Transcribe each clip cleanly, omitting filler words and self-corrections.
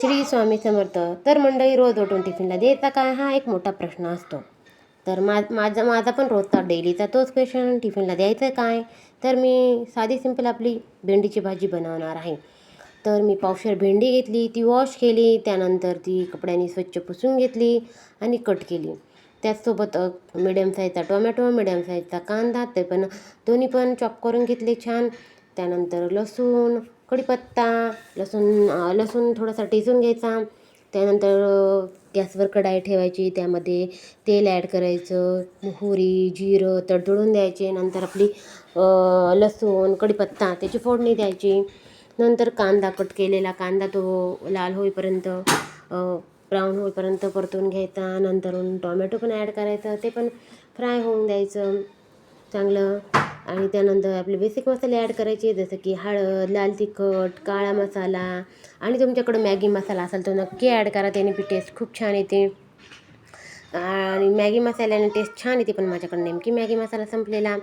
श्री स्वामी समर्थ. तर मंडळी, रोज उठून टिफिनला द्यायचा काय, हा एक मोठा प्रश्न असतो. तर माझा पण रोजचा डेलीचा तोच क्वेश्चन, टिफिनला द्यायचं काय. तर मी साधी सिंपल आपली भेंडीची भाजी बनवणार आहे. तर मी पावशेर भेंडी घेतली, ती वॉश केली, त्यानंतर ती कपड्याने स्वच्छ पुसून घेतली आणि कट केली. त्याचसोबत मिडियम साईजचा टोमॅटो, मिडियम साईजचा कांदा, ते पण दोन्ही पण चॉप करून घेतले छान. त्यानंतर लसूण, कढीपत्ता, लसूण थोडासा टेचून घ्यायचा. त्यानंतर गॅसवर कढाई ठेवायची, त्यामध्ये तेल ॲड करायचं, मोहरी जिरं तडतडून द्यायचे. नंतर आपली लसूण कढीपत्ता त्याची फोडणी द्यायची. नंतर कांदा, कट केलेला कांदा तो लाल होईपर्यंत, ब्राऊन होईपर्यंत परतून घ्यायचा. नंतरून टोमॅटो पण ॲड करायचं, ते पण फ्राय होऊन द्यायचं चांगलं. आणि त्यानंतर आपले बेसिक मसाले ॲड करायचे, जसं की हळद, लाल तिखट, काळा मसाला, आणि तुमच्याकडे मॅगी मसाला असेल तो नक्की ॲड करा, त्याने बी टेस्ट खूप छान येते. आणि मॅगी मसाल्याने टेस्ट छान येते, पण माझ्याकडे नेमकी मॅगी मसाला संपलेला.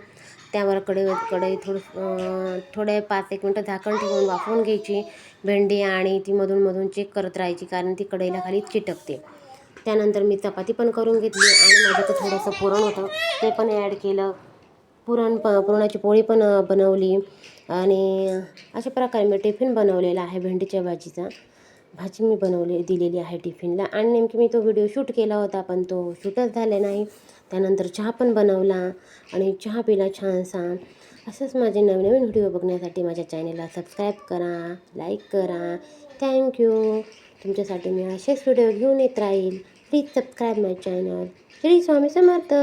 त्यावर कढई थोडे 5-1 मिनटं झाकण ठेवून वाफवून घ्यायची भेंडी, आणि ती मधून चेक करत राहायची, कारण ती कढईला खाली चिटकते. त्यानंतर मी चपाती पण करून घेतली, आणि माझ्याकडे थोडंसं पुरण होतं ते पण ॲड केलं. पुरणाची पोळी पण बनवली. आणि अशा प्रकारे मी टिफिन बनवलेला आहे भेंडीच्या भाजीचा. भाजी मी दिलेली आहे टिफिनला. आणि नेमकी मी तो व्हिडिओ शूट केला होता, पण तो शूटच झाला नाही. त्यानंतर चहा पण बनवला आणि चहा पिला छानसा. असंच माझे नवीन व्हिडिओ बघण्यासाठी माझ्या चॅनलला सबस्क्राईब करा, लाईक करा. थँक्यू. तुमच्यासाठी मी असेच व्हिडिओ घेऊन येत राहील. Please subscribe my channel. Shri Swami Samarth.